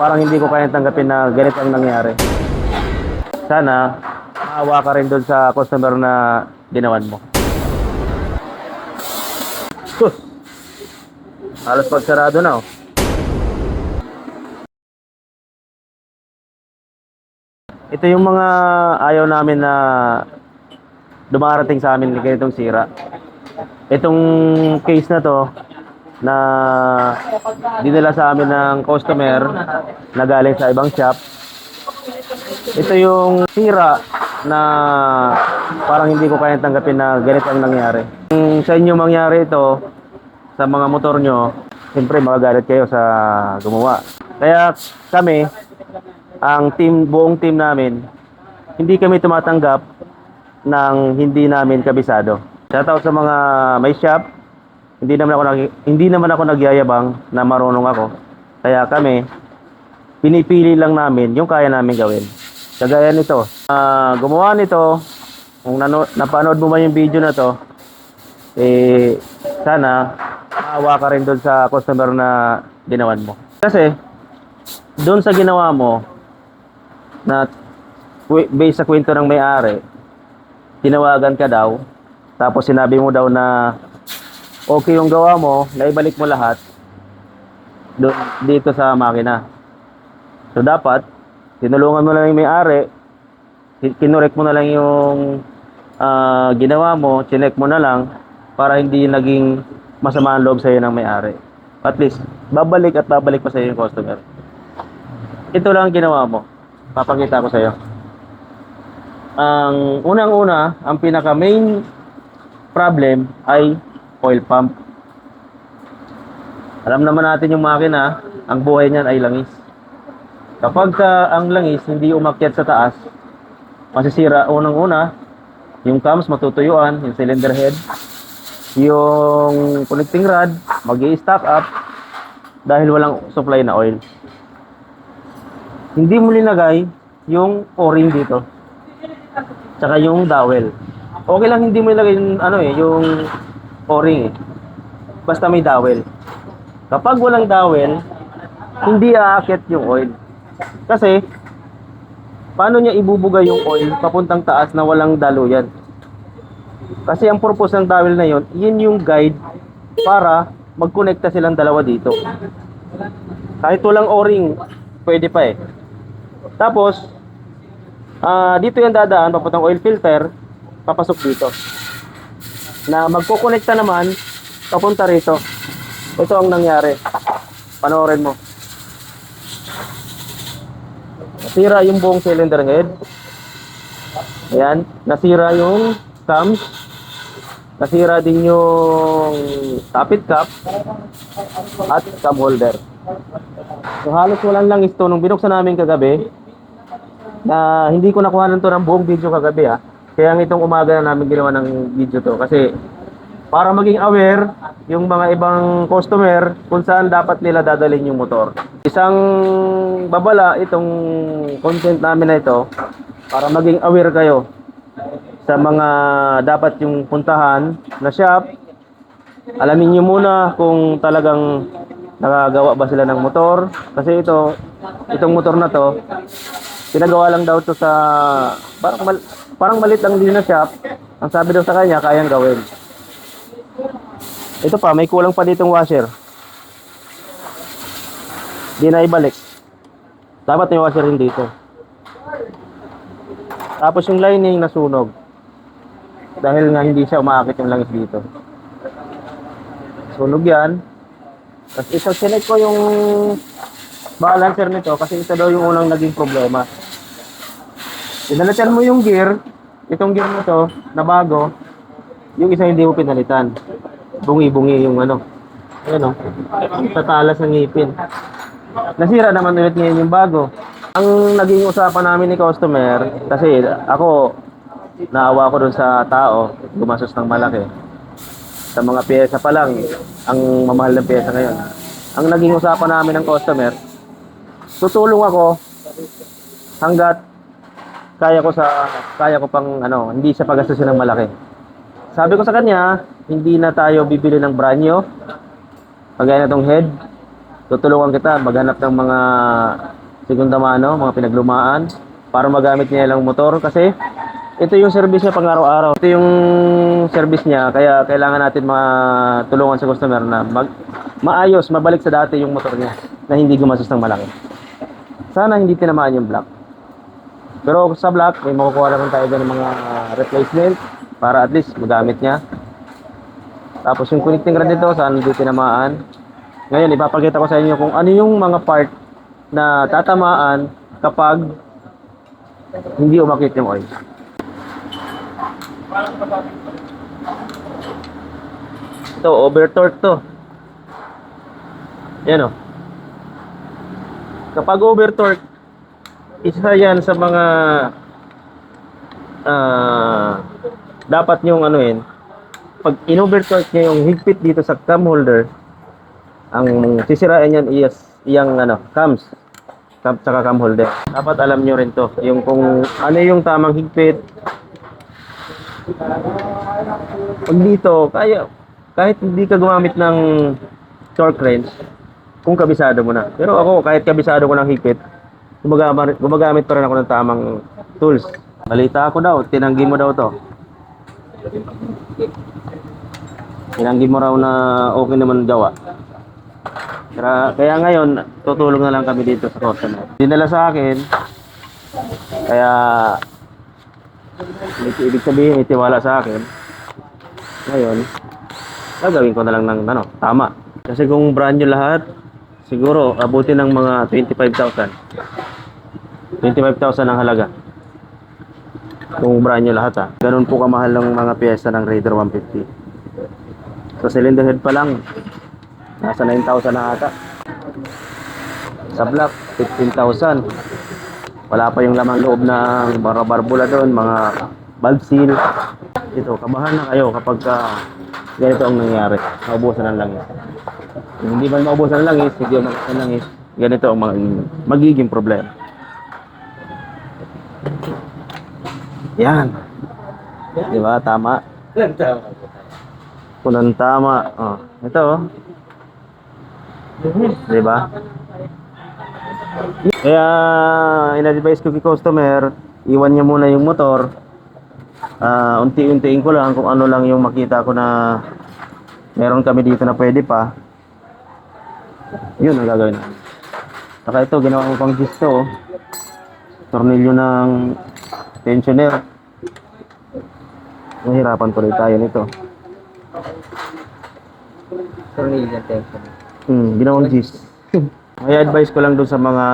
parang hindi ko kayang tanggapin na ganito ang nangyari. Sana maawa ka rin doon sa customer na ginawan mo. Sus! Halos pagsarado na oh. Ito yung mga ayaw namin na dumarating sa amin ng ganitong sira. Itong case na to na dinala sa amin ng customer na galing sa ibang shop. Ito yung sira na parang hindi ko kayang tanggapin na ganito ang nangyari. Kung sa inyo mangyari ito sa mga motor nyo, siyempre magagalit kayo sa gumawa. Kaya kami, ang team, buong team namin, hindi kami tumatanggap ng hindi namin kabisado. Shoutout sa mga may shop, hindi naman ako nagyayabang na marunong ako. Kaya kami, pinipili lang namin yung kaya namin gawin. Kagaya nito, gumawa nito, kung napanood mo man yung video na to, sana maawa ka rin doon sa customer na ginawan mo. Kasi doon sa ginawa mo, na based sa kwento ng may-ari, tinawagan ka daw, tapos sinabi mo daw na okay yung gawa mo, naibalik mo lahat doon, dito sa makina. So dapat tinulungan mo na lang yung may-ari, kinorek mo na lang yung ginawa mo, chinek mo na lang para hindi naging masama ang loob sa'yo ng may-ari. At least babalik at babalik pa sa'yo yung customer. Ito lang ang ginawa mo. Papakita ko sa iyo. Ang unang-una, ang pinaka main problem ay oil pump. Alam naman natin yung makina, ang buhay niyan ay langis. Kapag ang langis hindi umakyat sa taas, masisira unang-una, yung cams matutuyuan, yung cylinder head, yung connecting rod magi-stack up dahil walang supply na oil. Hindi mo linagay yung o-ring dito. Tsaka yung dowel. Okay lang hindi mo ilagay yung yung o-ring eh. Basta may dowel. Kapag walang dowel, hindi aakyat yung oil. Kasi paano niya ibubuga yung oil papuntang taas na walang daluyan? Kasi ang purpose ng dowel na yun yung guide para magkonekta silang dalawa dito. Kahit walang o-ring, pwede pa eh. Tapos, dito yung dadaan, papuntang oil filter, papasok dito. Na magkukonekta naman, papunta rito. Ito ang nangyari. Panoorin mo. Nasira yung buong cylinder head. Ayan. Nasira yung cams. Nasira din yung tappet cap at cam holder. So halos walang langis to nung binuksan namin kagabi. Na hindi ko nakuha nito ng buong video kagabi Kaya itong umaga na namin ginawa ng video to kasi para maging aware yung mga ibang customer kung saan dapat nila dadalhin yung motor. Isang babala itong content namin na ito para maging aware kayo sa mga dapat yung puntahan na shop. Alamin nyo muna kung talagang nakagawa ba sila ng motor kasi itong motor na to pinagawa lang daw to sa parang malit lang din na shop. Ang sabi daw sa kanya kayang gawin. Ito pa, may kulang pa ditong washer. Di na ibalik. Dapat may washer rin dito. Tapos yung lining nasunog. Dahil nga hindi siya umaakit yung langis dito. Sunog yan. Tapos ito, sinek ko yung balancer nito kasi ito daw yung unang naging problema. Pinalitan mo yung gear, itong gear na to na bago, yung isa hindi mo pinalitan. Bungi-bungi yung ayun tatalas ng ngipin. Nasira naman ulit ngayon yung bago. Ang naging usapan namin ni customer, kasi ako naawa ko dun sa tao, gumastos ng malaki. Sa mga pyesa pa lang, ang mamahal ng pyesa ngayon. Ang naging usapan namin ng customer, tutulong ako hanggat kaya ko pang hindi siya pagastusin ng malaki. Sabi ko sa kanya, hindi na tayo bibili ng brand new. Kagaya na tong head, tutulungan kita maghanap ng mga segunda mano, mga pinaglumaan para magamit niya lang motor kasi ito yung service niya pang araw-araw. Ito yung service niya kaya kailangan natin matulungan sa customer na maayos, mabalik sa dati yung motor niya na hindi gumastos ng malaki. Sana hindi tinamaan yung block. Pero sa block, may makukuha naman tayo ng mga replacement para at least magamit niya. Tapos yung connecting rod nito, sana hindi tinamaan. Ngayon, ipapakita ko sa inyo kung ano yung mga part na tatamaan kapag hindi umakit yung oil. Ito, over torque to. Yan o. Kapag over torque, isa yan sa mga dapat nyong anuin. Pag in-over torque nyo yung higpit dito sa cam holder, ang sisirain yan is yung cams. Tsaka cam holder. Dapat alam nyo rin to. Yung kung ano yung tamang higpit. Pag dito, kahit hindi ka gumamit ng torque wrench, kung kabisado mo na. Pero ako, kahit kabisado ko ng higpit, gumagamit pa rin ako ng tamang tools. Balita ako daw, tinanggi mo daw to. Tinanggi mo raw na okay naman gawa. Kaya ngayon, tutulong na lang kami dito sa customer. Dinala sa akin, kaya ibig sabihin, itiwala sa akin. Ngayon, gagawin ko na lang ng tama. Kasi kung brand new lahat, siguro abutin ng mga 25,000. 25,000 ang halaga. Kung brand new lahat Ganun po kamahal ng mga piyesa ng Raider 150. So cylinder head pa lang, nasa 9,000 na ata. Sa block, 15,000. Wala pa yung lamang loob ng barbula doon, mga valve seal. Ito, kabahan na kayo kapag ganito ang nangyari. Maubusan ng langis. Kung hindi man maubusan ng langis, hindi maubusan ng langis, ganito ang magiging problema. Yan. Diba? Tama. Kunang tama. Oh, ito. Diba? Kaya in-advise ko kay customer, iwan niya muna yung motor. Unti-untiin ko lang kung ano lang yung makita ko na meron kami dito na pwede pa. Yun ang gagawin namin. Saka ito, ginawa ko pang gisto. Tornilyo ng tensioner. Nahirapan tuloy tayo nito. Tornilyo ng tensioner. Ginawang gis. May advice ko lang doon sa mga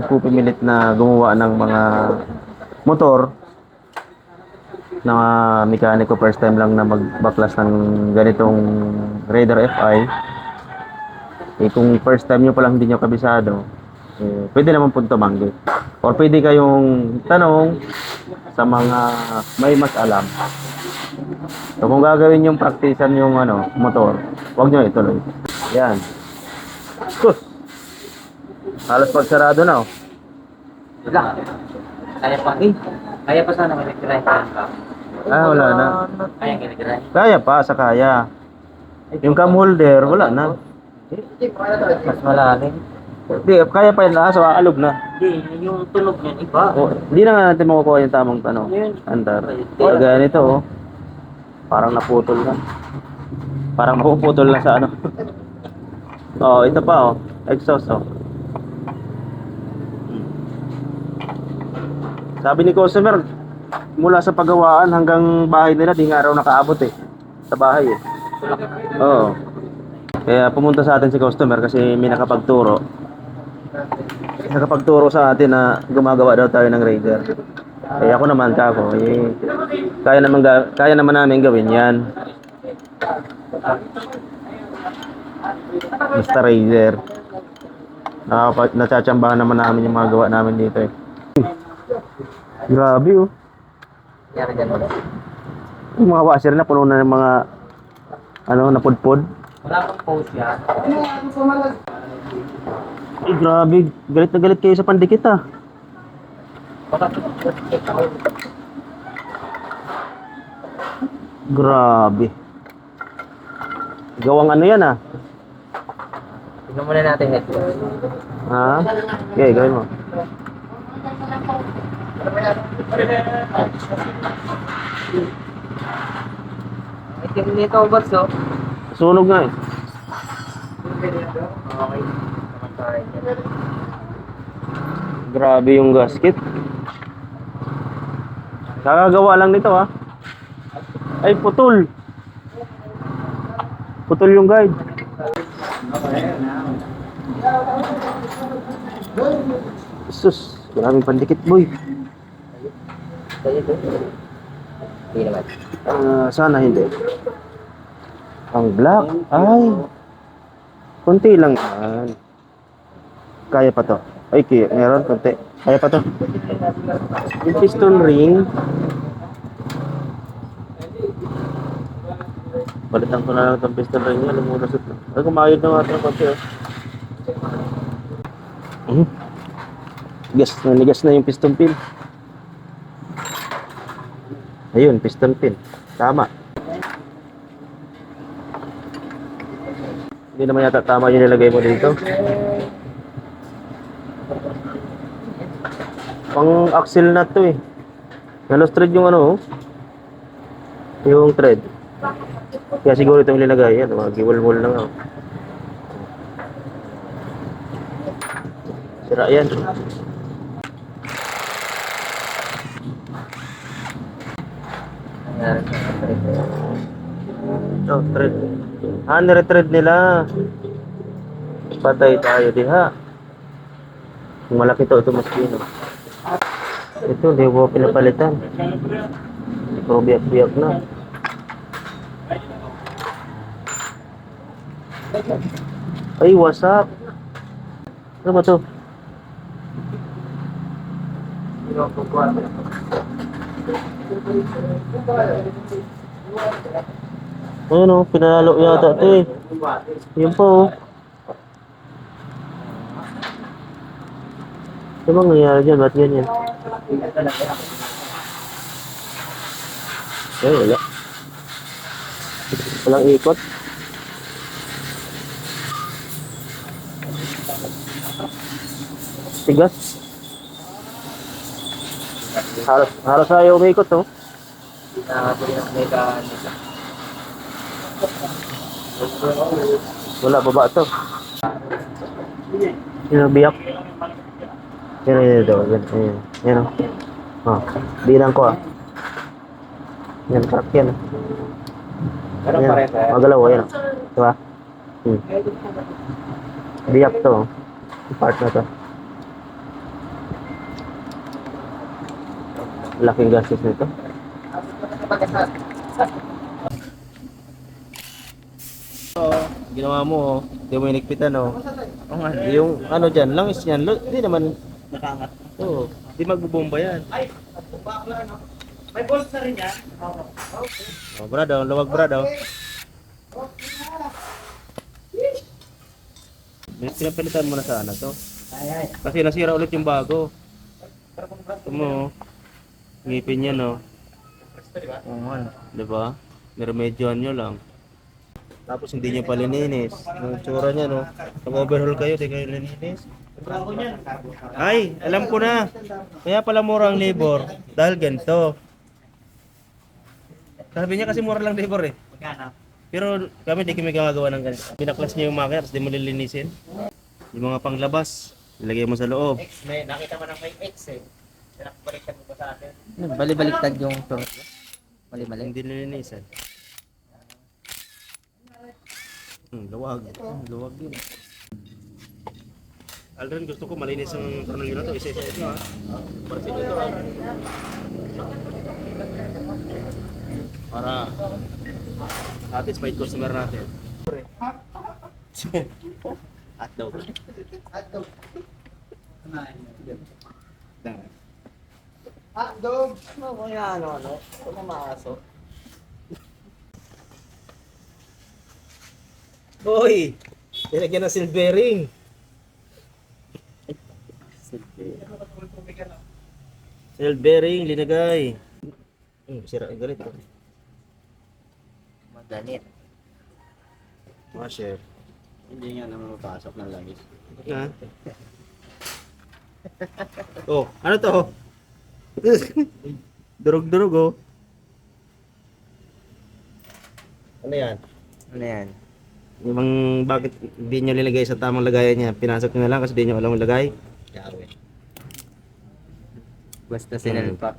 pupumilit na gumawa ng mga motor na mekaniko first time lang na magbaklas ng ganitong Raider FI. Kung first time nyo palang hindi nyo kabisado, pwede naman po tumanggi. Or pwede kayong tanong sa mga may mas alam. So kung gagawin yung praktisan yung motor, huwag nyo ituloy. Yan. Halos pagsarado na Wala. Kaya pa. Kaya pa sana mag-drive ka. wala na. Kaya mag-drive. Kaya pa, sa kaya. Yung cam holder, wala na. Mas malalim. Hindi, kaya pa yun na, so aalog na. Hindi, yung tunog niyan iba. Hindi na nga natin makukuha yung tamang andar. Kaya ganito, parang naputol na. Parang mapuputol na sa ito pa, exhaust, Sabi ni customer, mula sa pagawaan hanggang bahay nila, di nga raw nakaabot sa bahay Oo. Kaya pumunta sa atin si customer kasi may nakapagturo sa atin na gumagawa daw tayo ng Raider. Ako naman kaya naman namin gawin yan. Basta Raider. Natsatsambahan naman namin yung mga gawa namin dito Grabe Yari dyan mo. Yung mga washer na puno na ng mga napudpod. Wala pang post yan. Grabe, galit na galit kayo sa pandikit Grabe. Gawang yan Tignan muna natin head. Ha? Okay, gawin mo. Itim nito, boss, oh. Sunog nga eh. Okay. Naman tayo. Grabe yung gasket. Kakagawa lang nito ha. Ay, putol. Putol yung guide. Sus, maraming pandikit boy. Sa'yo ito? Hindi naman. Sana hindi. Ang black. Ay. Kunti lang yan. Kaya pa to. Ay, meron kunti. Kaya pa to. Yung piston ring. Balitan ko na lang itong piston ring niya. Lumunasot na. Ay, kumayod na nga ito ng konti. Nigas na yung piston pin. Ayun, piston pin. Tama. Hindi naman yata tama yung nilagay mo dito. Pang axle nut to eh. Nalos thread yung ano oh. Yung thread. Kaya siguro itong nilagay. Yan, magiwal-wal lang oh. Sira yan. Oh, thread. Nire-thread nila. Patay tayo diha. Kung malaki to, ito mas pino. Ito, hindi ko pinapalitan. Ito, biyak-biyak na. Ay, wasak. Ano ba to? Ayun o, pinalo yata ito eh. Yun po o. Ano bang nangyari dyan? Ba't ganyan? Ay, wala. Walang ikot. Tigas. Halos ayaw umikot oh. Nakakabili ng mekanika. Wala, baba to. Yun, biyak. Yan, yan. Yan o. Oh, bilang ko ah. Yan, crack yan. Ganun pa rin, sir. Magalaw, yan o. Diba? Biyak to oh. Part na to. Laking gastos nito. Ginawa mo oh. Hindi mo inikpitan oh. Yung ano dyan, langis yan. Hindi naman nakangat. Oo. Hindi magbubomba yan. May bolts na rin yan. Oh, brado, luwag brado. Pinapalitan mo na sana to. Kasi nasira ulit yung bago. Ito mo. Ngipin yan oh. Diba? Niremedyohan nyo lang. Tapos hindi nyo pa lininis. Yung tsura niya no. Pag-overhaul kayo, di kayo lininis. Ay, alam ko na. Kaya pala mura ang labor. Dahil ganito. Sabi niya kasi mura lang labor eh. Pero kami di kami gumagawa ng ganito. Pinaklas niya yung makina, tapos di mo lilinisin. Yung mga panglabas, ilagay mo sa loob. May nakita mo ng may X eh. Pinakabaliktad mo ba sa atin? Bali-baliktad yung turret. Mali-mali. Hindi nilinisan. Luwag. Luwag yun. Aldrin, gusto ko malinis ang tornilyo na to. Isa-isa ito ha. Pansin ito ha. Para satisfied customer natin. Hotdog. Hotdog! Ano mo yan? Ano? Ito na maaso. Boy! Nilagyan ng silvering. Silvering, linagay. Sira ang galit. Maganit. Washer. Hindi nga naman mapasok ng langis. Ha? Oh, ano to? Durog-durog oh. Ano yan? Ano yan? Yung bakit hindi nyo nilagay sa tamang lagayan niya? Pinasok nyo na lang kasi di nyo alam lagay. Yawe. Basta sinalpak.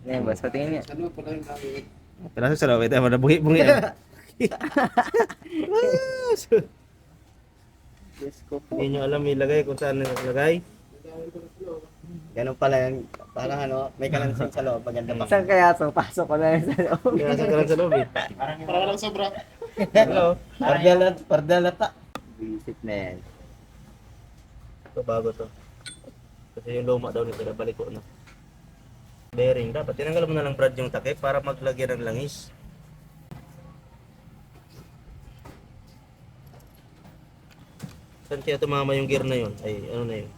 Ano yan, boss? Patingin niya. Ano pala yung gamit? Pinasok sa loob. Ito, bungi-bungi yan. Diyos ko po. Hindi nyo alam ilagay kung saan nilagay. Ganun pala yung, parang ano, may kalansing sa loob, maganda pa. Saan kaya so? Pasok ko na yun sa loob. Pinasok ka lang sa loob eh. Parang walang sobra. Hello. Pardalata. Visit na yan. Ito bago to. Kasi yung luma daw nito nabalik ko na. Bearing dapat tinanggal mo na lang Brad yung takip para maglagyan ng langis. Saan kaya tumama yung gear na yun? Ay ano na yun?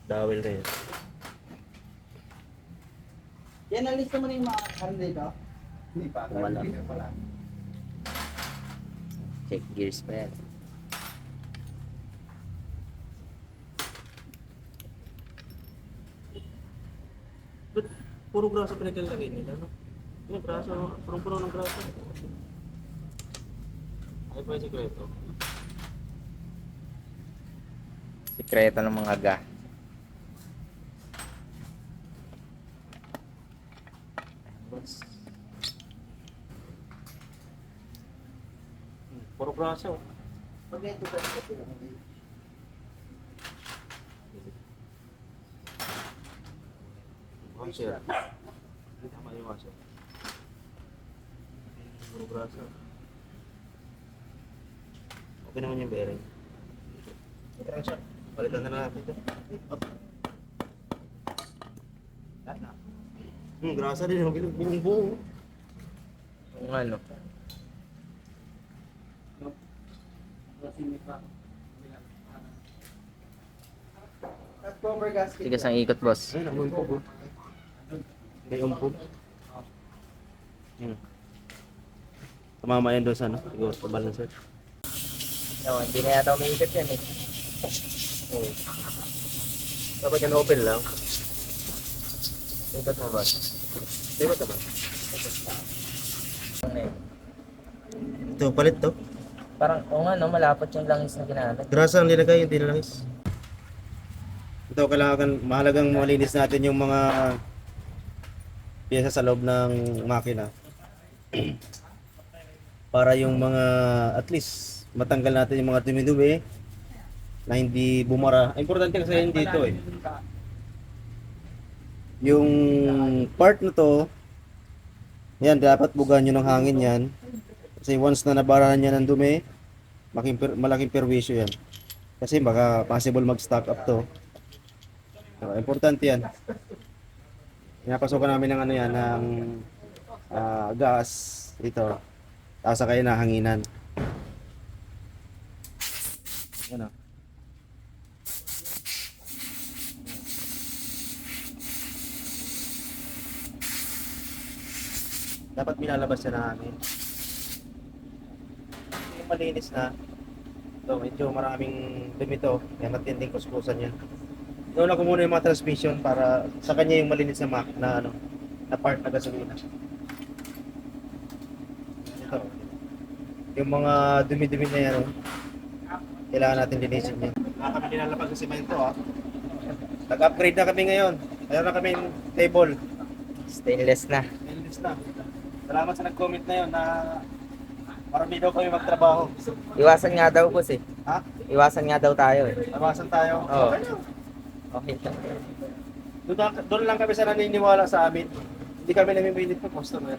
Dowel na yun. Yan, nalista mo na yung mga karan dito? Hindi pa. Wala. Check gears pa yan. But puro graso pinaglalagay nila, no? Yung graso, puro ng graso. Ay pa yung sikreto. Sikreto ng mga ga. Puro graso. Pag ito ba ito? Washer. Tama yung washer. Puro graso. Okay naman yung bearing. Okay lang siya. Palitan na natin ito. Grasa din yung buong-buong. Kung ano. At cover gasket. Tigas ang ikot, boss. Ay, namumpog. May umpog. Tumama yan doon sa ano. Siguro sa balancer. No, hindi na yata umiikot yan eh. Dapat yan open lang. Ikot mo, boss. Di ba naman? Ano yun? Ito, palit to. Parang, o nga no, malapot yung langis na ginamit. Grasa ang nilagay, hindi na langis. Ito, kailangan mahalagang malinis natin yung mga piyesa sa loob ng makina. Para yung mga, at least, matanggal natin yung mga dumi-dumi na hindi bumara. Importante kasi hindi ito eh. Yung part na to, yan, dapat bugaan nyo ng hangin yan. Kasi once na nabarahan niya ng dumi, malaking perwisyo yan. Kasi baka possible mag-stock up to. So, importante yan. Pinapasokan namin ng ano yan, ng gas dito. Tapos kayo na hanginan. Yan o. Dapat binalabas siya na hangin. Yung malinis na, ito medyo maraming dumi to, yan matinding kuskusan yan. Inuuna ko muna yung mga transmission para sa kanya yung malinis na na ano, na part na gasolina. Ito. Yung mga dumi-dumi na yan, kailangan natin linisin yan. Kami nilalabas sa semento ha. Nag-upgrade na kami ngayon. Mayroon na kami table. Stainless na. Stainless na. Salamat sa nag-comment na yun na marami daw kami magtrabaho. Iwasan nga daw, boss eh. Ha? Iwasan nga daw tayo eh. Tawasan tayo. Oo. Okay lang. Okay lang. Doon lang kami sa naniniwala sa amin. Hindi kami namimilit ng customer.